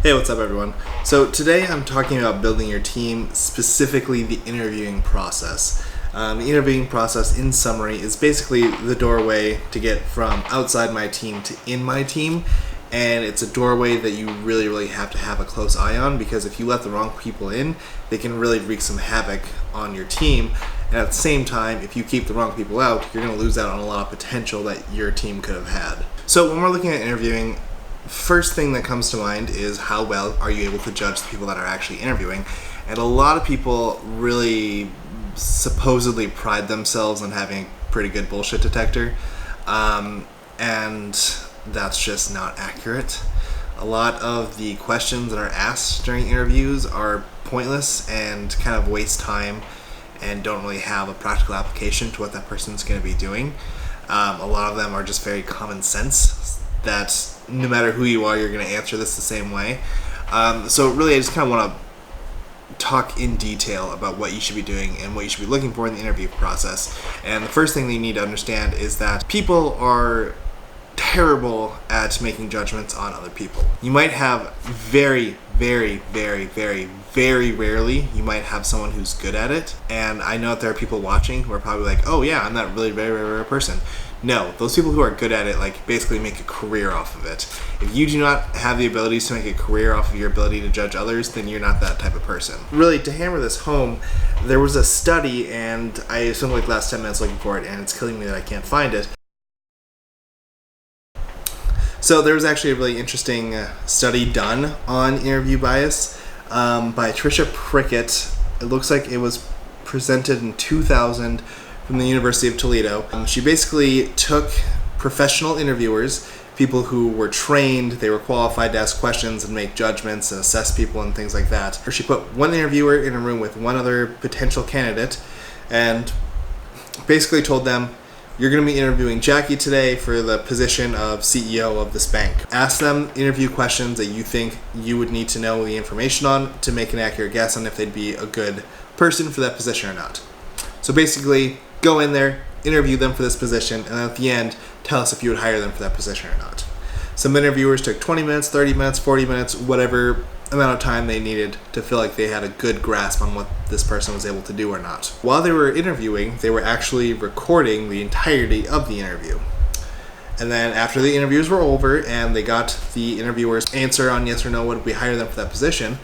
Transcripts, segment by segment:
Hey, what's up everyone? So today I'm talking about building your team, specifically the interviewing process. The interviewing process, in summary, is basically the doorway to get from outside my team to in my team, and it's a doorway that you really have to have a close eye on, because if you let the wrong people in, they can really wreak some havoc on your team, and at the same time, if you keep the wrong people out, you're going to lose out on a lot of potential that your team could have had. So when we're looking at interviewing, first thing that comes to mind is how well are you able to judge the people that are actually interviewing. And a lot of people really supposedly pride themselves on having a pretty good bullshit detector, and that's just not accurate. A lot of the questions that are asked during interviews are pointless and kind of waste time and don't really have a practical application to what that person's going to be doing. A lot of them are just very common sense, that no matter who you are, you're going to answer this the same way. So really, I just kind of want to talk in detail about what you should be doing and what you should be looking for in the interview process. And the first thing that you need to understand is that people are terrible at making judgments on other people. You might have very rarely, you might have someone who's good at it. And I know that there are people watching who are probably like, oh yeah, I'm that really very rare person. No, those people who are good at it, like, basically make a career off of it. If you do not have the abilities to make a career off of your ability to judge others, then you're not that type of person. Really, to hammer this home, there was a study, and I spent like the last 10 minutes looking for it, and it's killing me that I can't find it. So there was actually a really interesting study done on interview bias by Tricia Prickett. It looks like it was presented in 2000 from the University of Toledo. She basically took professional interviewers, people who were trained, they were qualified to ask questions and make judgments and assess people and things like that. She put one interviewer in a room with one other potential candidate and basically told them, you're going to be interviewing Jackie today for the position of CEO of this bank. Ask them interview questions that you think you would need to know the information on to make an accurate guess on if they'd be a good person for that position or not. So basically, go in there, interview them for this position, and then at the end, tell us if you would hire them for that position or not. Some interviewers took 20 minutes, 30 minutes, 40 minutes, whatever amount of time they needed to feel like they had a good grasp on what this person was able to do or not. While they were interviewing, they were actually recording the entirety of the interview. And then after the interviews were over and they got the interviewer's answer on yes or no, would we hire them for that position,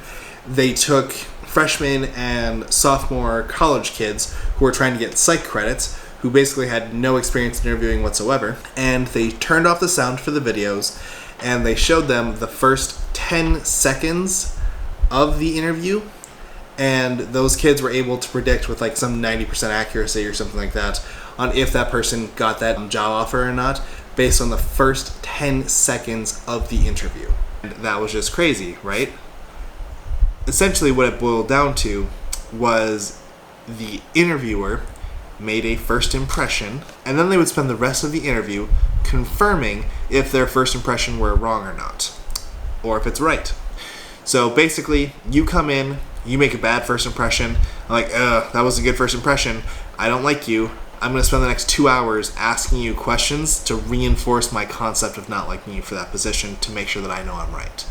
they took freshmen and sophomore college kids who were trying to get psych credits, who basically had no experience in interviewing whatsoever, and they turned off the sound for the videos and they showed them the first 10 seconds of the interview, and those kids were able to predict with like some 90% accuracy or something like that on if that person got that job offer or not, based on the first 10 seconds of the interview. And that was just crazy, right? Essentially what it boiled down to was the interviewer made a first impression, and then they would spend the rest of the interview confirming if their first impression were wrong or not, or if it's right. So basically, you come in, you make a bad first impression, I'm like, that was a good first impression, I don't like you, I'm going to spend the next 2 hours asking you questions to reinforce my concept of not liking you for that position to make sure that I know I'm right.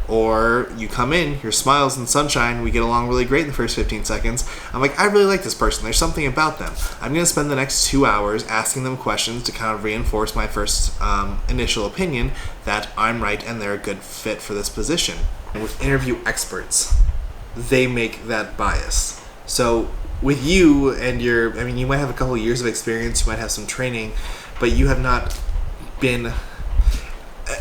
Or you come in, your smiles and sunshine, we get along really great in the first 15 seconds. I'm like, I really like this person. There's something about them. I'm going to spend the next 2 hours asking them questions to kind of reinforce my first initial opinion that I'm right and they're a good fit for this position. And with interview experts, they make that bias. So with you and you might have a couple years of experience, you might have some training, but you have not been...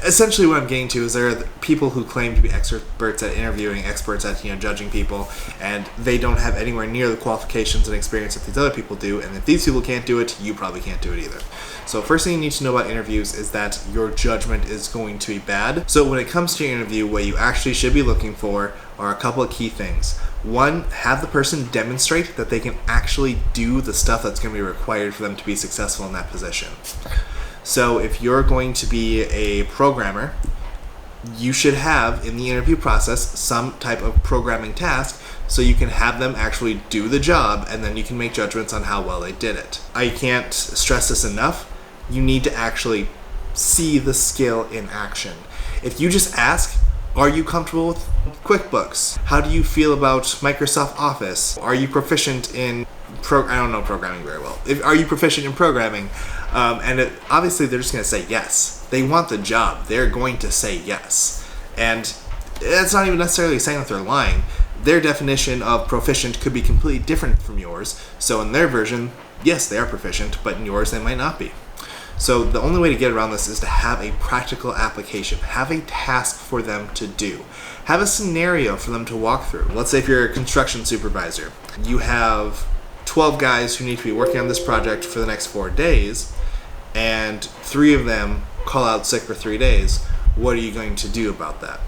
Essentially what I'm getting to is there are people who claim to be experts at interviewing, experts at judging people, and they don't have anywhere near the qualifications and experience that these other people do, and if these people can't do it, you probably can't do it either. So first thing you need to know about interviews is that your judgment is going to be bad. So when it comes to your interview, what you actually should be looking for are a couple of key things. One, have the person demonstrate that they can actually do the stuff that's going to be required for them to be successful in that position. So if you're going to be a programmer, you should have in the interview process some type of programming task so you can have them actually do the job, and then you can make judgments on how well they did it. I can't stress this enough. You need to actually see the skill in action. If you just ask, Are you comfortable with QuickBooks? How do you feel about Microsoft Office? Are you proficient in I don't know programming very well. Are you proficient in programming? Obviously, they're just going to say yes. They want the job. They're going to say yes. And that's not even necessarily saying that they're lying. Their definition of proficient could be completely different from yours. So in their version, yes, they are proficient, but in yours, they might not be. So the only way to get around this is to have a practical application. Have a task for them to do. Have a scenario for them to walk through. Let's say if you're a construction supervisor, you have 12 guys who need to be working on this project for the next 4 days, and 3 of them call out sick for 3 days. What are you going to do about that?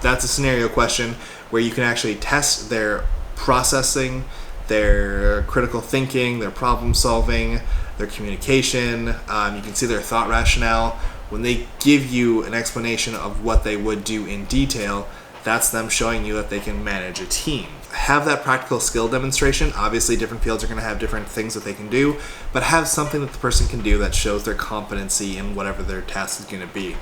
That's a scenario question where you can actually test their processing, their critical thinking, their problem solving, their communication. You can see their thought rationale. When they give you an explanation of what they would do in detail, that's them showing you that they can manage a team. Have that practical skill demonstration. Obviously, different fields are going to have different things that they can do, but have something that the person can do that shows their competency in whatever their task is going to be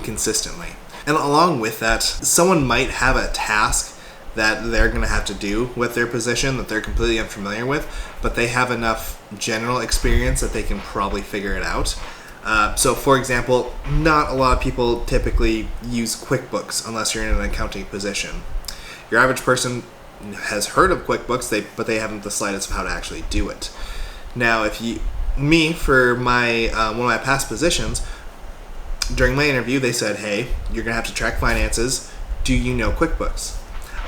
consistently. And along with that, someone might have a task that they're going to have to do with their position that they're completely unfamiliar with, but they have enough general experience that they can probably figure it out. So for example, not a lot of people typically use QuickBooks unless you're in an accounting position. Your average person has heard of QuickBooks, but they haven't the slightest of how to actually do it. Now, for my one of my past positions, during my interview, they said, hey, you're going to have to track finances. Do you know QuickBooks?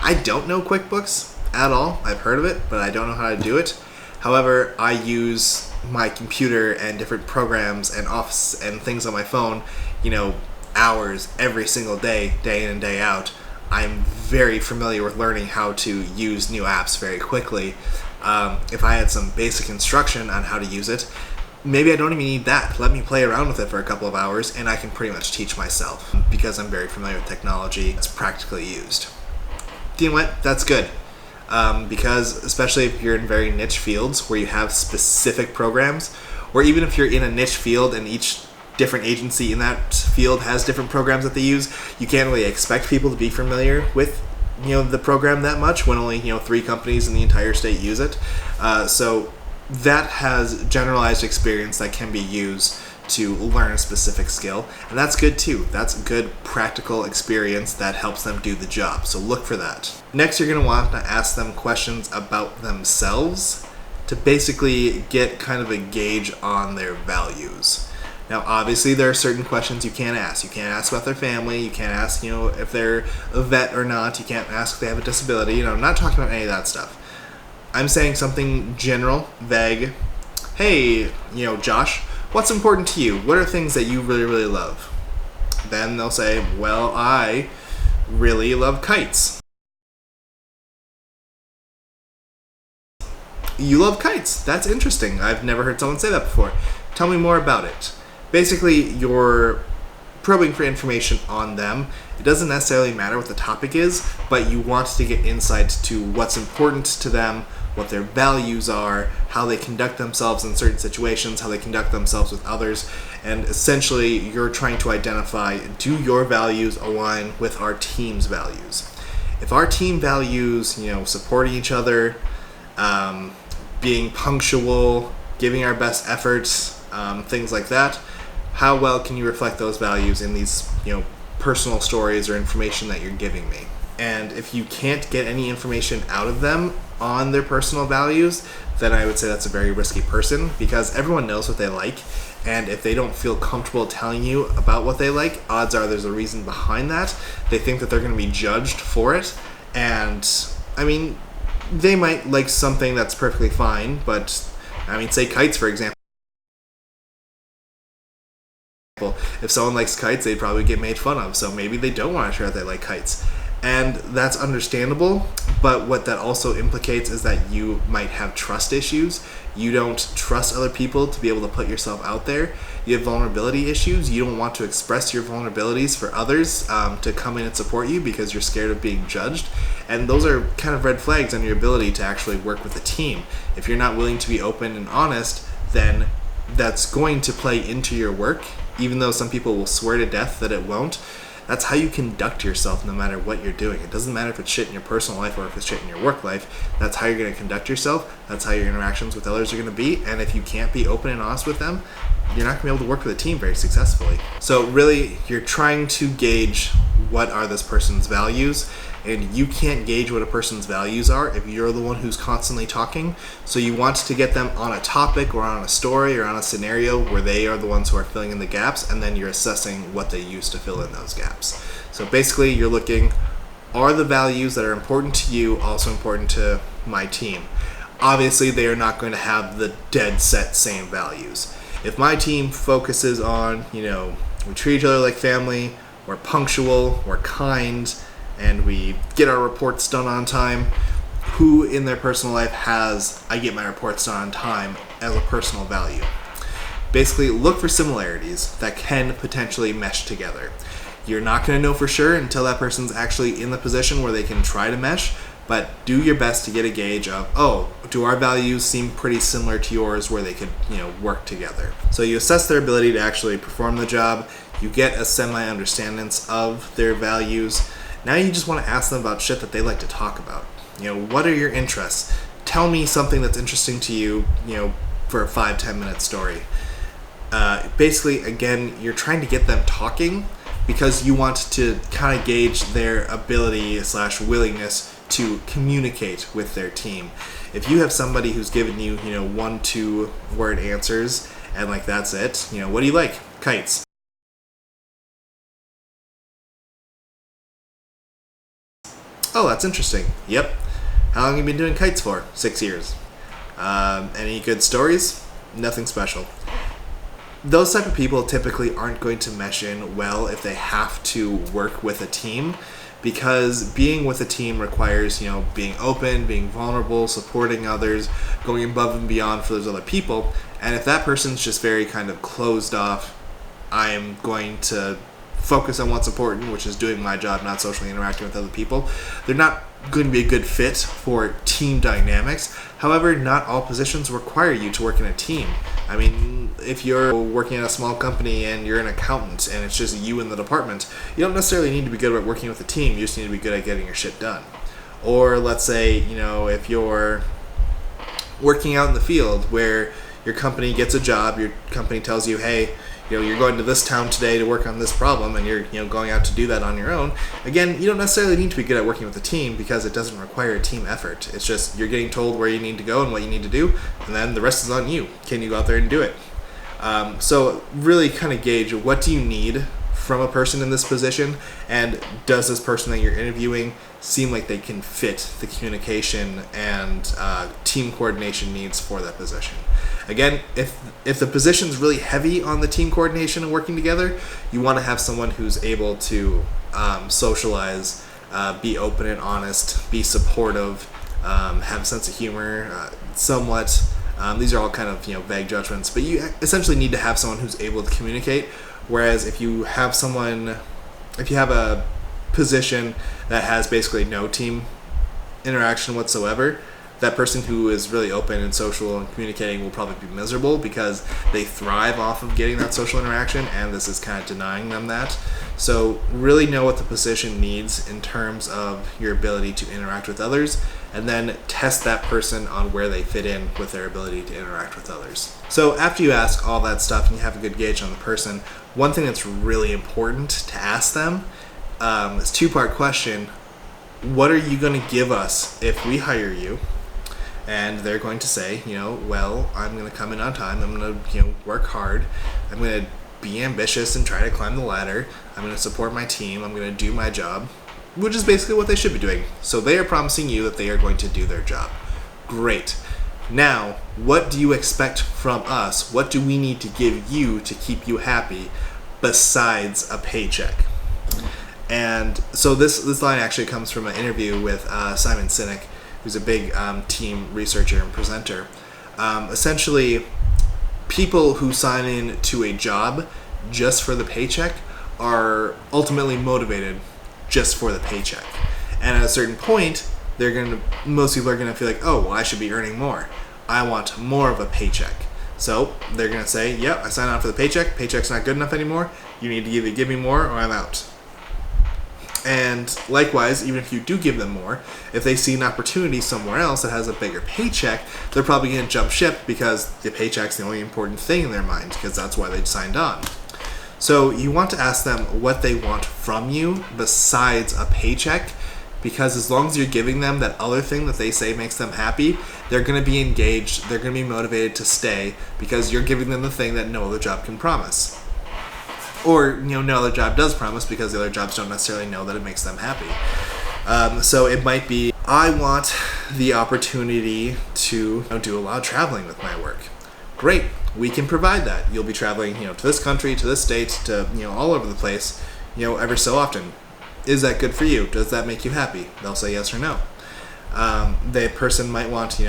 I don't know QuickBooks at all. I've heard of it, but I don't know how to do it. However, I use my computer and different programs and Office and things on my phone, hours every single day, day in and day out. I'm very familiar with learning how to use new apps very quickly. If I had some basic instruction on how to use it, maybe I don't even need that. Let me play around with it for a couple of hours and I can pretty much teach myself because I'm very familiar with technology that's practically used. You know what? That's good. Because especially if you're in very niche fields where you have specific programs, or even if you're in a niche field and each different agency in that field has different programs that they use, you can't really expect people to be familiar with the program that much when only 3 companies in the entire state use it. So that has generalized experience that can be used to learn a specific skill, and that's good too. That's good practical experience that helps them do the job, so look for that. Next, you're going to want to ask them questions about themselves to basically get kind of a gauge on their values. Now, obviously, there are certain questions you can't ask. You can't ask about their family. You can't ask, if they're a vet or not. You can't ask if they have a disability. I'm not talking about any of that stuff. I'm saying something general, vague. Hey, Josh, what's important to you? What are things that you really, really love? Then they'll say, well, I really love kites. You love kites. That's interesting. I've never heard someone say that before. Tell me more about it. Basically, you're probing for information on them. It doesn't necessarily matter what the topic is, but you want to get insight to what's important to them, what their values are, how they conduct themselves in certain situations, how they conduct themselves with others, and essentially you're trying to identify, do your values align with our team's values? If our team values, supporting each other, being punctual, giving our best efforts, things like that, how well can you reflect those values in these, personal stories or information that you're giving me? And if you can't get any information out of them on their personal values, then I would say that's a very risky person, because everyone knows what they like, and if they don't feel comfortable telling you about what they like, odds are there's a reason behind that. They think that they're going to be judged for it, and they might like something that's perfectly fine, but say kites, for example. If someone likes kites, they'd probably get made fun of, so maybe they don't want to share that they like kites. And that's understandable, but what that also implicates is that you might have trust issues. You don't trust other people to be able to put yourself out there. You have vulnerability issues. You don't want to express your vulnerabilities for others to come in and support you because you're scared of being judged. And those are kind of red flags on your ability to actually work with a team. If you're not willing to be open and honest, then that's going to play into your work, even though some people will swear to death that it won't. That's how you conduct yourself no matter what you're doing. It doesn't matter if it's shit in your personal life or if it's shit in your work life. That's how you're going to conduct yourself. That's how your interactions with others are going to be. And if you can't be open and honest with them, you're not going to be able to work with a team very successfully. So really, you're trying to gauge what are this person's values, and you can't gauge what a person's values are if you're the one who's constantly talking. So you want to get them on a topic or on a story or on a scenario where they are the ones who are filling in the gaps, and then you're assessing what they use to fill in those gaps. So basically, you're looking, are the values that are important to you also important to my team? Obviously, they are not going to have the dead set same values. If my team focuses on, we treat each other like family, we're punctual, we're kind, and we get our reports done on time, who in their personal life has I get my reports done on time as a personal value? Basically, look for similarities that can potentially mesh together. You're not going to know for sure until that person's actually in the position where they can try to mesh, but do your best to get a gauge of, do our values seem pretty similar to yours where they could, work together. So you assess their ability to actually perform the job. You get a semi-understandance of their values. Now you just want to ask them about shit that they like to talk about. What are your interests? Tell me something that's interesting to you, for a 5-10 minute story. Basically, again, you're trying to get them talking because you want to kind of gauge their ability / willingness to communicate with their team. If you have somebody who's given you, 1-2 word answers and that's it, what do you like? Kites. Oh, that's interesting. Yep. How long have you been doing kites for? 6 years. Any good stories? Nothing special. Those type of people typically aren't going to mesh in well if they have to work with a team, because being with a team requires, being open, being vulnerable, supporting others, going above and beyond for those other people. And if that person's just very kind of closed off, I am going to focus on what's important, which is doing my job, not socially interacting with other people, they're not going to be a good fit for team dynamics. However, not all positions require you to work in a team. I mean, if you're working at a small company and you're an accountant and it's just you in the department, you don't necessarily need to be good at working with a team. You just need to be good at getting your shit done. Or let's say, if you're working out in the field where your company gets a job, your company tells you, hey, you're going to this town today to work on this problem, and you're going out to do that on your own. Again, you don't necessarily need to be good at working with a team because it doesn't require a team effort. It's just you're getting told where you need to go and what you need to do, and then the rest is on you. Can you go out there and do it? So really kind of gauge, what do you need from a person in this position, and does this person that you're interviewing seem like they can fit the communication and team coordination needs for that position? Again, if the position's really heavy on the team coordination and working together, you want to have someone who's able to socialize, be open and honest, be supportive, have a sense of humor, somewhat. These are all kind of vague judgments, but you essentially need to have someone who's able to communicate. Whereas if you have a position that has basically no team interaction whatsoever, that person who is really open and social and communicating will probably be miserable because they thrive off of getting that social interaction, and this is kind of denying them that. So really know what the position needs in terms of your ability to interact with others, and then test that person on where they fit in with their ability to interact with others. So after you ask all that stuff and you have a good gauge on the person, one thing that's really important to ask them is a two-part question. What are you going to give us if we hire you? And they're going to say, well, I'm going to come in on time. I'm going to, work hard. I'm going to be ambitious and try to climb the ladder. I'm going to support my team. I'm going to do my job, which is basically what they should be doing. So they are promising you that they are going to do their job. Great. Now, what do you expect from us? What do we need to give you to keep you happy besides a paycheck? And so this line actually comes from an interview with Simon Sinek, who's a big team researcher and presenter. Essentially, people who sign in to a job just for the paycheck are ultimately motivated just for the paycheck. And at a certain point, most people are gonna feel like, oh, well, I should be earning more. I want more of a paycheck. So they're gonna say, yep, I signed on for the paycheck. Paycheck's not good enough anymore. You need to either give me more or I'm out. And likewise, even if you do give them more, if they see an opportunity somewhere else that has a bigger paycheck, they're probably going to jump ship because the paycheck's the only important thing in their mind, because that's why they signed on. So you want to ask them what they want from you besides a paycheck, because as long as you're giving them that other thing that they say makes them happy, they're going to be engaged, they're going to be motivated to stay, because you're giving them the thing that no other job can promise. Or, no other job does promise, because the other jobs don't necessarily know that it makes them happy. So it might be, I want the opportunity to do a lot of traveling with my work. Great, we can provide that. You'll be traveling, to this country, to this state, to, all over the place, every so often. Is that good for you? Does that make you happy? They'll say yes or no. The person might want,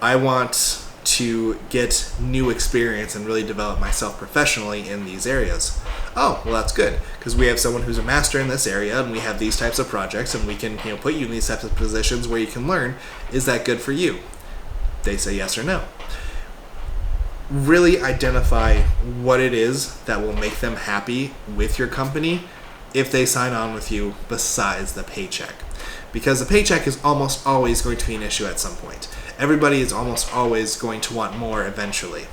I want to get new experience and really develop myself professionally in these areas. Oh, well, that's good, because we have someone who's a master in this area, and we have these types of projects, and we can put you in these types of positions where you can learn. Is that good for you? They say yes or no. Really identify what it is that will make them happy with your company if they sign on with you besides the paycheck. Because the paycheck is almost always going to be an issue at some point. Everybody is almost always going to want more eventually.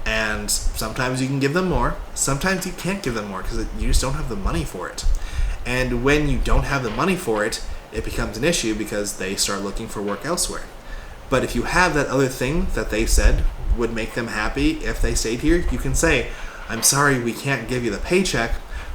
And sometimes you can give them more, sometimes you can't give them more because you just don't have the money for it. And when you don't have the money for it, it becomes an issue because they start looking for work elsewhere. But if you have that other thing that they said would make them happy if they stayed here, you can say, I'm sorry, we can't give you the paycheck,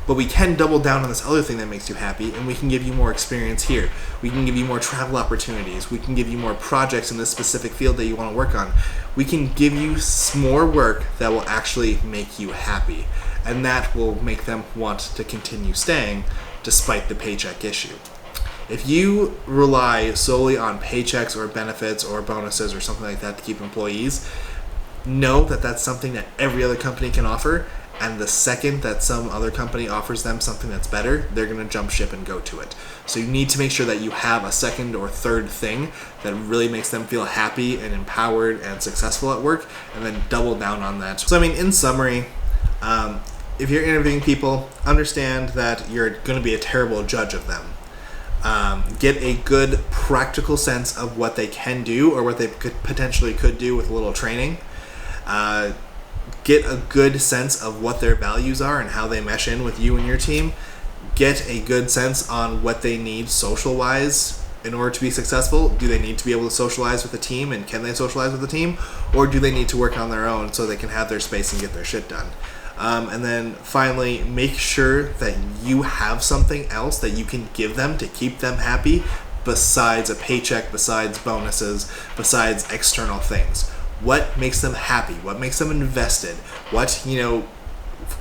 but we can double down on this other thing that makes you happy, and we can give you more experience here. We can give you more travel opportunities. We can give you more projects in this specific field that you want to work on. We can give you more work that will actually make you happy, and that will make them want to continue staying despite the paycheck issue. If you rely solely on paychecks or benefits or bonuses or something like that to keep employees, know that that's something that every other company can offer, and the second that some other company offers them something that's better, they're going to jump ship and go to it. So you need to make sure that you have a second or third thing that really makes them feel happy and empowered and successful at work, and then double down on that. So in summary, if you're interviewing people, understand that you're going to be a terrible judge of them. Get a good practical sense of what they can do or what they potentially could do with a little training. Get a good sense of what their values are and how they mesh in with you and your team. Get a good sense on what they need social-wise in order to be successful. Do they need to be able to socialize with the team, and can they socialize with the team? Or do they need to work on their own so they can have their space and get their shit done? And then finally, make sure that you have something else that you can give them to keep them happy besides a paycheck, besides bonuses, besides external things. What makes them happy? What makes them invested? What,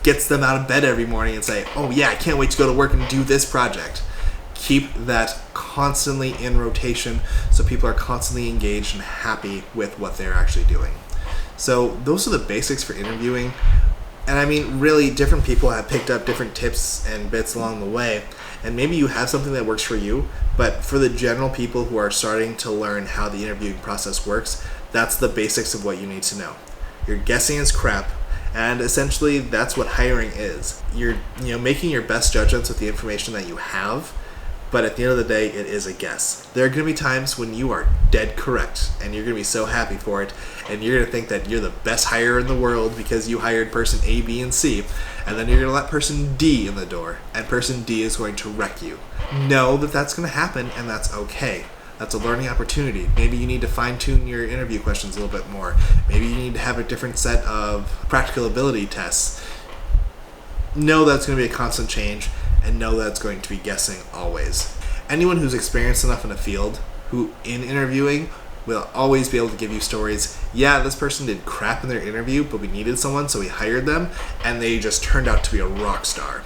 gets them out of bed every morning and say, oh yeah, I can't wait to go to work and do this project. Keep that constantly in rotation so people are constantly engaged and happy with what they're actually doing. So those are the basics for interviewing. And really, different people have picked up different tips and bits along the way. And maybe you have something that works for you, but for the general people who are starting to learn how the interviewing process works, that's the basics of what you need to know. Your guessing is crap, and essentially that's what hiring is. You're making your best judgments with the information that you have, but at the end of the day, it is a guess. There are going to be times when you are dead correct, and you're going to be so happy for it, and you're going to think that you're the best hire in the world because you hired person A, B, and C, and then you're going to let person D in the door, and person D is going to wreck you. Know that that's going to happen, and that's okay. That's a learning opportunity. Maybe you need to fine-tune your interview questions a little bit more. Maybe you need to have a different set of practical ability tests. Know that's going to be a constant change, and know that's going to be guessing always. Anyone who's experienced enough in a field, who in interviewing, will always be able to give you stories. Yeah, this person did crap in their interview, but we needed someone, so we hired them, and they just turned out to be a rock star.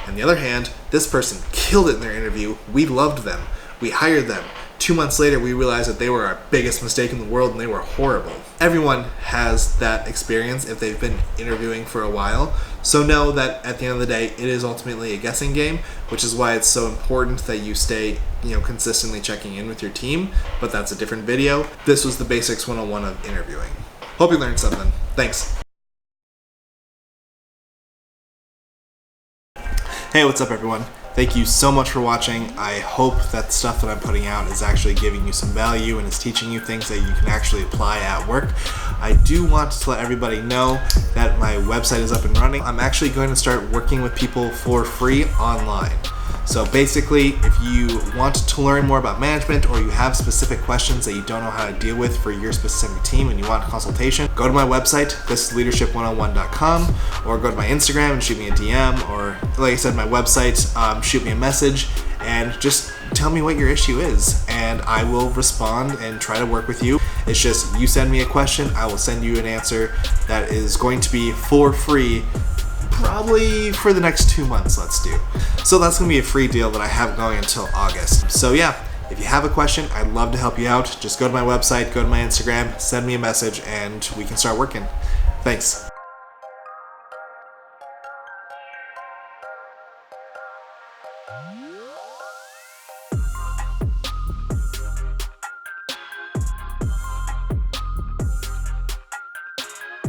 On the other hand, this person killed it in their interview. We loved them. We hired them. 2 months later, we realized that they were our biggest mistake in the world and they were horrible. Everyone has that experience if they've been interviewing for a while. So know that at the end of the day, it is ultimately a guessing game, which is why it's so important that you stay, consistently checking in with your team. But that's a different video. This was the Basics 101 of interviewing. Hope you learned something. Thanks. Hey, what's up everyone? Thank you so much for watching. I hope that the stuff that I'm putting out is actually giving you some value and is teaching you things that you can actually apply at work. I do want to let everybody know that my website is up and running. I'm actually going to start working with people for free online. So basically, if you want to learn more about management or you have specific questions that you don't know how to deal with for your specific team and you want a consultation, go to my website, thisisleadership101.com, or go to my Instagram and shoot me a DM, or like I said, my website, shoot me a message and just tell me what your issue is and I will respond and try to work with you. It's just you send me a question, I will send you an answer that is going to be for free, probably for the next 2 months, let's do. So that's gonna be a free deal that I have going until August. So yeah, if you have a question, I'd love to help you out. Just go to my website, go to my Instagram, send me a message, and we can start working. Thanks.